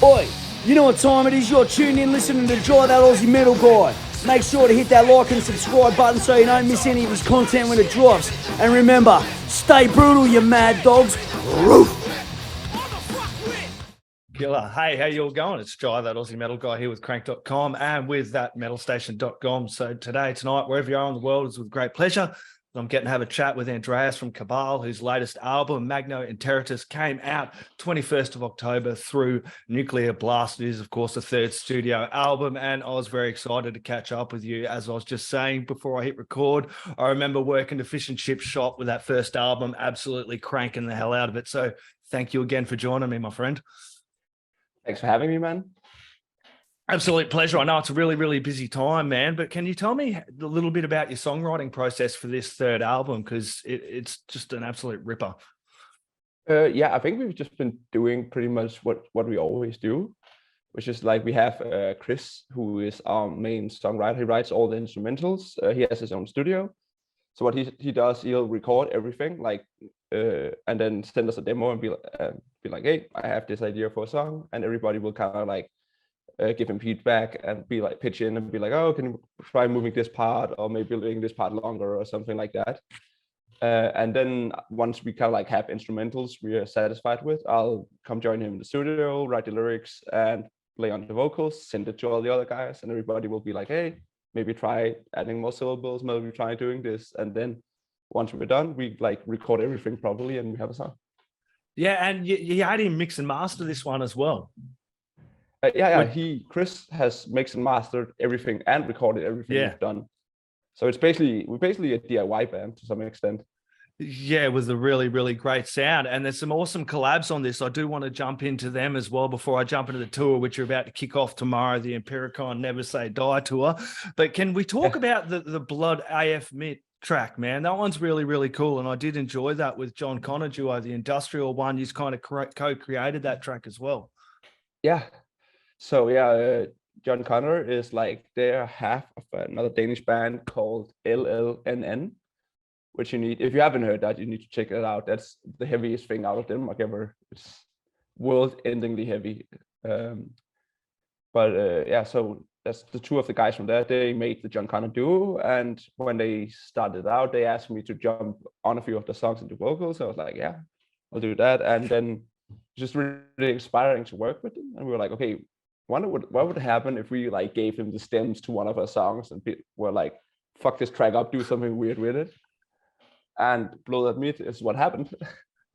Oi, you know what time it is? You're tuned in listening to Dry That Aussie Metal Guy. Make sure to hit that like and subscribe button so you don't miss any of his content when it drops. And remember, stay brutal, you mad dogs. Roof! Killer. Hey, how you all going? It's Dry That Aussie Metal Guy here with Crannk.com and with that metalstation.com. So tonight, wherever you are in the world, is with great pleasure. I'm getting to have a chat with Andreas from Cabal, whose latest album, Magno Interitus, came out 21st of October through Nuclear Blast. It is, of course, the third studio album, and I was very excited to catch up with you. As I was just saying before I hit record, I remember working the fish and chip shop with that first album, absolutely cranking the hell out of it. So thank you again for joining me, my friend. Thanks for having me, man. Absolute pleasure. I know it's a really, really busy time, man, but can you tell me a little bit about your songwriting process for this third album? Because it's just an absolute ripper. Yeah, I think we've just been doing pretty much what we always do, which is like we have Chris, who is our main songwriter. He writes all the instrumentals. He has his own studio. So what he does, he'll record everything, like, and then send us a demo and be like, hey, I have this idea for a song, and everybody will kind of like give him feedback and be like pitch in and be like, oh, can you try moving this part or maybe making this part longer or something like that. And then once we kind of like have instrumentals we are satisfied with, I'll come join him in the studio, write the lyrics and play on the vocals, send it to all the other guys, and everybody will be like, hey, maybe try adding more syllables, maybe try doing this. And then once we're done, we like record everything properly and we have a song. Yeah, and you had him mix and master this one as well. Chris has mixed and mastered everything and recorded everything we've done. So we're basically a DIY band to some extent. Yeah, it was a really, really great sound. And there's some awesome collabs on this. I do want to jump into them as well before I jump into the tour, which are about to kick off tomorrow, the Empiricon Never Say Die tour. But can we talk about the Blood AF Mitt track, man? That one's really, really cool. And I did enjoy that with John Connor duo, the industrial one. You kind of co-created that track as well. Yeah. So John Connor is like, they're half of another Danish band called LLNN, which you need, if you haven't heard that, you need to check it out. That's the heaviest thing out of Denmark ever. It's world-endingly heavy. So that's the two of the guys from there. They made the John Connor duo, and when they started out, they asked me to jump on a few of the songs into vocals. So I was like, yeah, I'll do that. And then just really inspiring to work with them. And we were like, okay, what would happen if we like gave them the stems to one of our songs and were like, fuck this track up, do something weird with it. And Blood AF Mitt is what happened.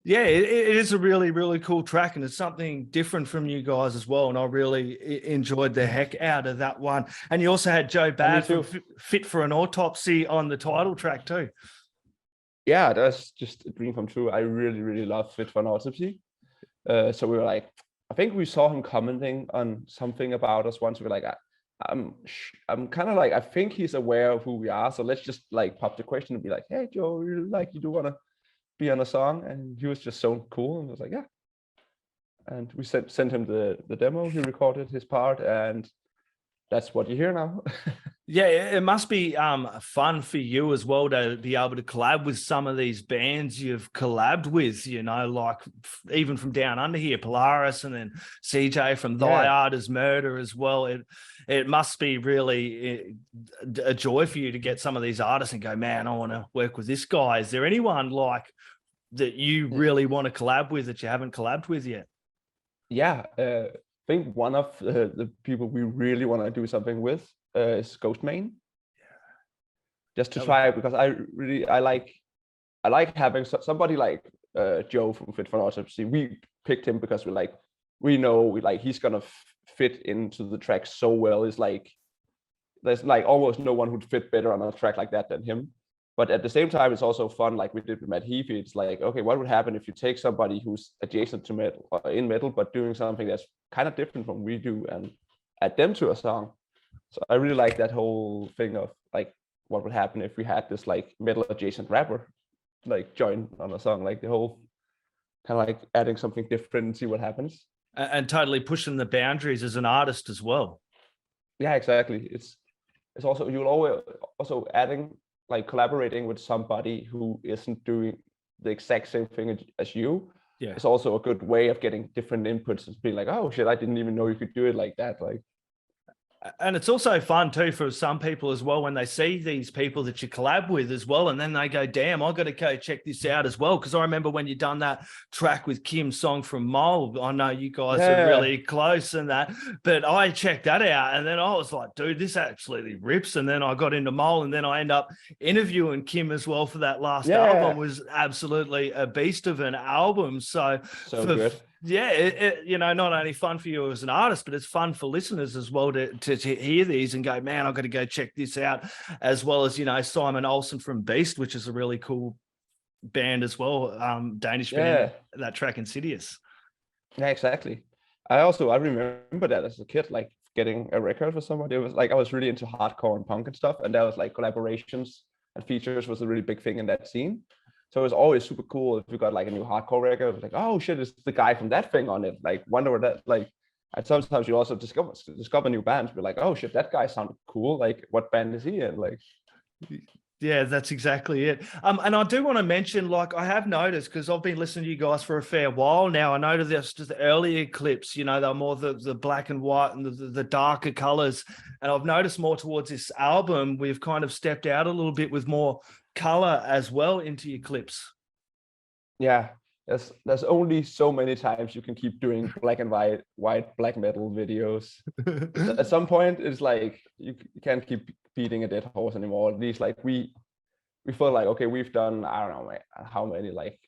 Yeah, it is a really, really cool track, and it's something different from you guys as well. And I really enjoyed the heck out of that one. And you also had Joe Bad from Fit for an Autopsy on the title track too. Yeah, that's just a dream come true. I really, really love Fit for an Autopsy. So we were like, I think we saw him commenting on something about us once. We were like, I'm kind of like, I think he's aware of who we are. So let's just like pop the question and be like, hey, Joe, you do want to be on a song? And he was just so cool. And I was like, yeah. And we sent him the demo. He recorded his part, and that's what you hear now. Yeah, it must be fun for you as well to be able to collab with some of these bands you've collabed with, you know, like even from down under here, Polaris, and then CJ from Thy Art Is Murder as well. It must be really a joy for you to get some of these artists and go, man, I want to work with this guy. Is there anyone like that you really want to collab with that you haven't collabed with yet? Yeah, I think one of the people we really want to do something with is Ghostmain. Just to try it, because I like having somebody like Joe from Fit for an Autopsy. We picked him because we know he's gonna fit into the track so well. It's like there's like almost no one who'd fit better on a track like that than him. But at the same time, it's also fun, like we did with Matt Heafy. It's like, okay, what would happen if you take somebody who's adjacent to metal or in metal, but doing something that's kind of different from what we do, and add them to a song? So I really like that whole thing of like, what would happen if we had this like metal adjacent rapper like join on a song, like the whole kind of like adding something different and see what happens. And totally pushing the boundaries as an artist as well. Yeah, exactly. It's also, you'll always also adding, like collaborating with somebody who isn't doing the exact same thing as you, it's also a good way of getting different inputs and being like, oh shit, I didn't even know you could do it like that. Like, and it's also fun too for some people as well when they see these people that you collab with as well, and then they go, damn, I got to go check this out as well. Because I remember when you done that track with Kim's song from Mole, I know you guys are really close and that, but I checked that out and then I was like, dude, this absolutely rips. And then I got into Mole, and then I end up interviewing Kim as well for that last album. Was absolutely a beast of an album. So good. Yeah, you know, not only fun for you as an artist, but it's fun for listeners as well to hear these and go, man, I've got to go check this out, as well as, you know, Simon Olsen from Beast, which is a really cool band as well, Danish band, that track Insidious. Yeah, exactly. I remember that as a kid, like getting a record for somebody. It was like I was really into hardcore and punk and stuff, and that was like collaborations and features was a really big thing in that scene. So it was always super cool if we got like a new hardcore record. It was like, oh shit, it's the guy from that thing on it. Like, wonder what that, like, and sometimes you also discover new bands. Be like, oh shit, that guy sounded cool. Like, what band is he in? Like, yeah, that's exactly it. And I do want to mention, like, I have noticed, because I've been listening to you guys for a fair while now. I noticed just the earlier clips, you know, they're more the black and white and the darker colors. And I've noticed more towards this album, we've kind of stepped out a little bit with more color as well into your clips. Yeah, there's only so many times you can keep doing black and white black metal videos. At some point it's like you can't keep beating a dead horse anymore. At least like we feel like, okay, we've done, I don't know how many, like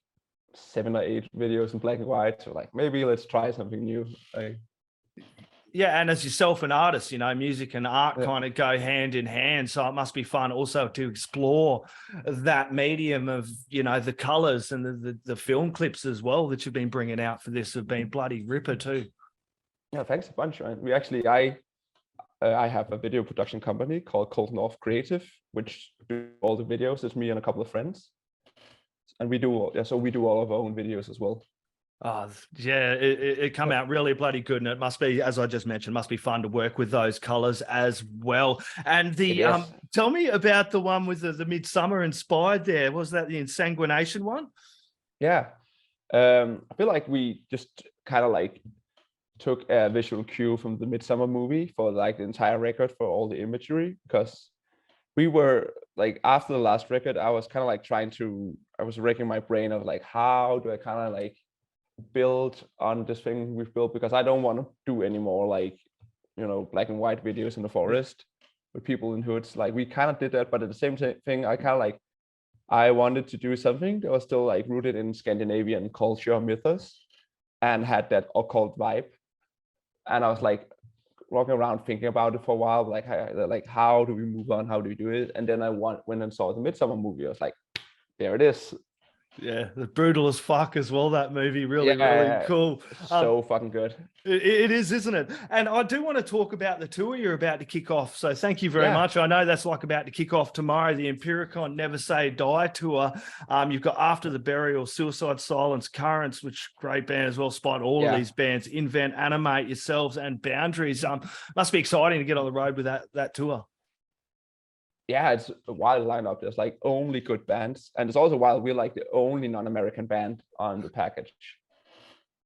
7 or 8 videos in black and white, so like maybe let's try something new. Like, yeah, and as yourself an artist, you know, music and art kind of go hand in hand. So it must be fun also to explore that medium of, you know, the colors and the film clips as well that you've been bringing out for this have been bloody ripper too. Yeah, thanks a bunch, man. We actually, I have a video production company called Cold North Creative, which do all the videos. It's me and a couple of friends, and we do all of our own videos as well. Oh, yeah, it come out really bloody good, and it must be, as I just mentioned, must be fun to work with those colors as well. And the tell me about the one with the Midsummer inspired there. Was that the Insanguination one? Yeah, I feel like we just kind of like took a visual cue from the Midsummer movie for like the entire record for all the imagery, because we were like, after the last record, I was kind of like I was racking my brain of like, how do I kind of like build on this thing we've built, because I don't want to do any more like, you know, black and white videos in the forest with people in hoods. Like, we kind of did that, but at the same thing, I kind of like, I wanted to do something that was still like rooted in Scandinavian culture mythos and had that occult vibe. And I was like walking around thinking about it for a while, like how do we move on, how do we do it? And then I went and saw the Midsummer movie. I was like, there it is. Yeah, the brutal as fuck as well, that movie. Really cool. So fucking good. It is, isn't it? And I do want to talk about the tour you're about to kick off. So thank you very much. I know that's like about to kick off tomorrow, the Empiricon Never Say Die tour. You've got After the Burial, Suicide Silence, Currents, which great band as well. Spot all of these bands, Invent, Animate, yourselves, and Boundaries. Must be exciting to get on the road with that tour. Yeah, it's a wild lineup. There's like only good bands, and it's also wild we're like the only non-American band on the package.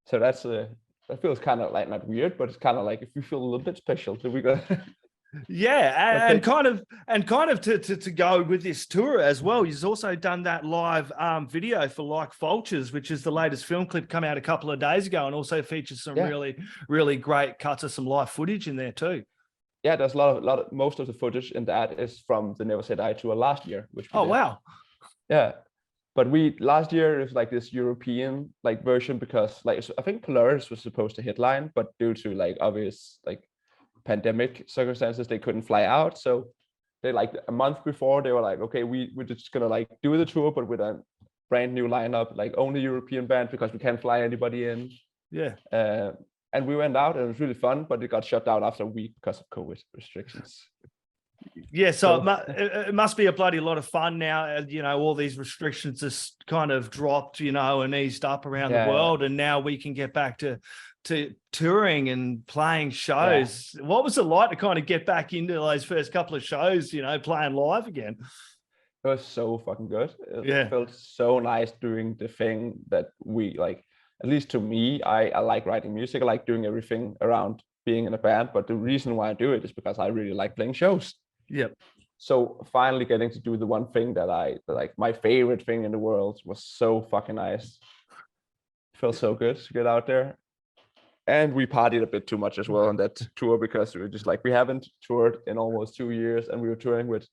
So that's that feels kind of like not weird, but it's kind of like if we feel a little bit special, so we go. Yeah, and kind of to go with this tour as well. You've also done that live video for Like Vultures, which is the latest film clip come out a couple of days ago, and also features some really great cuts of some live footage in there too. Yeah, there's a lot of most of the footage in that is from the Never Say Die tour last year, which we did. Wow. Yeah, but last year is like this European like version, because like I think Purge was supposed to headline, but due to like obvious like pandemic circumstances, they couldn't fly out. So they like a month before they were like, okay, we're just gonna like do the tour, but with a brand new lineup, like only European band, because we can't fly anybody in. Yeah. And we went out and it was really fun, but it got shut down after a week because of COVID restrictions. Yeah, so it must be a bloody lot of fun now. You know, all these restrictions just kind of dropped, you know, and eased up around the world. And now we can get back to touring and playing shows. Yeah. What was it like to kind of get back into those first couple of shows, you know, playing live again? It was so fucking good. It felt so nice doing the thing that we like. at least to me, I like writing music. I like doing everything around being in a band. But the reason why I do it is because I really like playing shows. Yep. So finally getting to do the one thing that I like, my favorite thing in the world, was so fucking nice. It felt so good to get out there. And we partied a bit too much as well on that tour, because we were just like, we haven't toured in almost 2 years, and we were touring with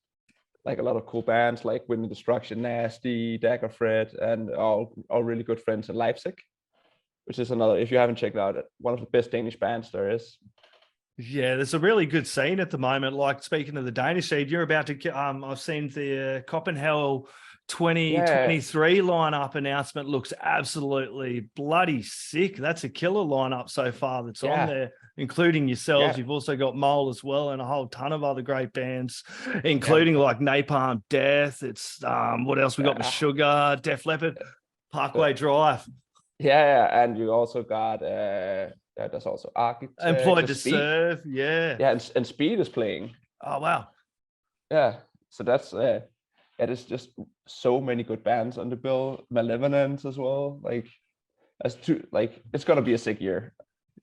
like a lot of cool bands like Wind Destruction, Nasty, Dagger Fred, and all really good friends in Leipzig, which is another, if you haven't checked out it, one of the best Danish bands there is. Yeah, there's a really good scene at the moment. Like, speaking of the Danish scene, you're about to, I've seen the Copenhagen 2023 lineup announcement. Looks absolutely bloody sick. That's a killer lineup so far that's on there, including yourselves. You've also got Mole as well, and a whole ton of other great bands, including like Napalm Death. It's what else we got? Sugar, Def Leppard, Parkway Drive. Yeah, and you also got there's also Architect, Employed to Serve. Yeah, and Speed is playing. Oh wow. Yeah, so that's there's just so many good bands on the bill. Malevolence as well. Like, it's gonna be a sick year.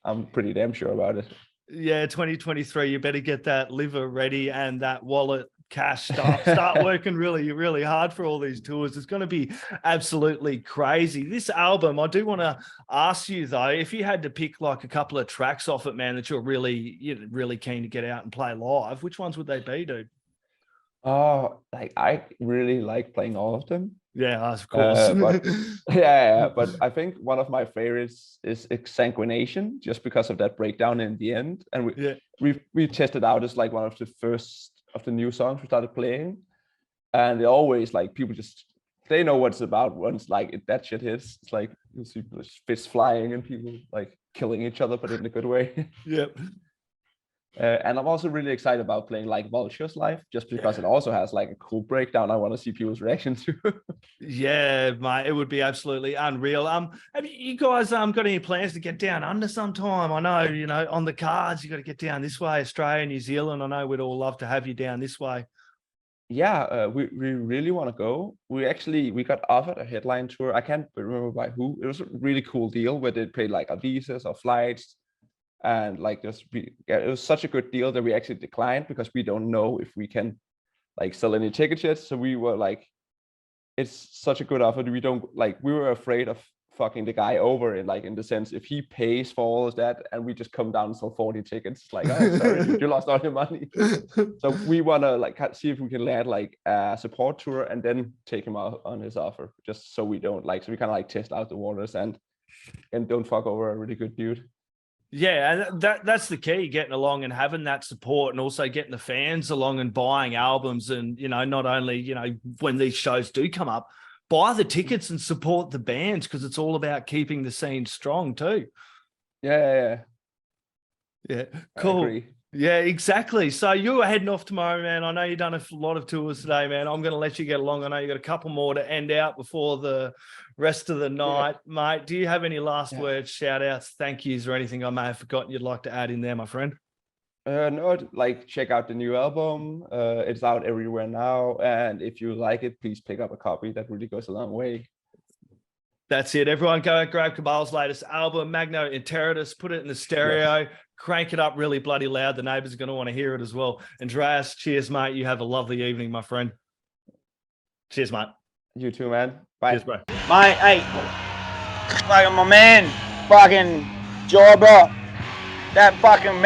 I'm pretty damn sure about it. Yeah, 2023. You better get that liver ready and that wallet cash. Start working really, really hard for all these tours. It's going to be absolutely crazy. This album, I do want to ask you though, if you had to pick like a couple of tracks off it, man, that you're really keen to get out and play live, which ones would they be, dude? Oh, like I really like playing all of them. Yeah, of course. But I think one of my favorites is Exsanguination, just because of that breakdown in the end. And we tested out as like one of the first of the new songs we started playing, and they always like, people just, they know what it's about once like that shit hits. It's like you see fists flying and people like killing each other, but in a good way. Yep. And I'm also really excited about playing like Vultures live, just because it also has like a cool breakdown. I want to see people's reaction to. Yeah, mate, it would be absolutely unreal. Have you guys got any plans to get down under sometime? I know, on the cards you got to get down this way, Australia, New Zealand. I know we'd all love to have you down this way. Yeah, we really want to go. We got offered a headline tour. I can't remember by who. It was a really cool deal where they paid like our visas or flights. And like it was such a good deal that we actually declined, because we don't know if we can like sell any tickets yet. So we were like, it's such a good offer. We were afraid of fucking the guy over, in the sense, if he pays for all of that and we just come down and sell 40 tickets, like, oh, sorry, you lost all your money. So we want to like see if we can land like a support tour and then take him out on his offer, just so we don't so we kind of like test out the waters and don't fuck over a really good dude. Yeah, that's the key, getting along and having that support, and also getting the fans along and buying albums. And, not only, when these shows do come up, buy the tickets and support the bands, because it's all about keeping the scene strong too. Yeah. Cool. Yeah, exactly. So you're heading off tomorrow, man. I know you've done a lot of tours today, man. I'm going to let you get along. I know you got a couple more to end out before the rest of the night, mate. Do you have any last words, shout outs, thank yous, or anything I may have forgotten you'd like to add in there, my friend? No, check out the new album. It's out everywhere now. And if you like it, please pick up a copy. That really goes a long way. That's it. Everyone go grab Cabal's latest album, Magno Interitus, put it in the stereo, crank it up really bloody loud. The neighbors are going to want to hear it as well. Andreas, cheers, mate. You have a lovely evening, my friend. Cheers, mate. You too, man. Bye. Cheers, bro. Mate, hey, fucking my man, fucking Joe, bro. That fucking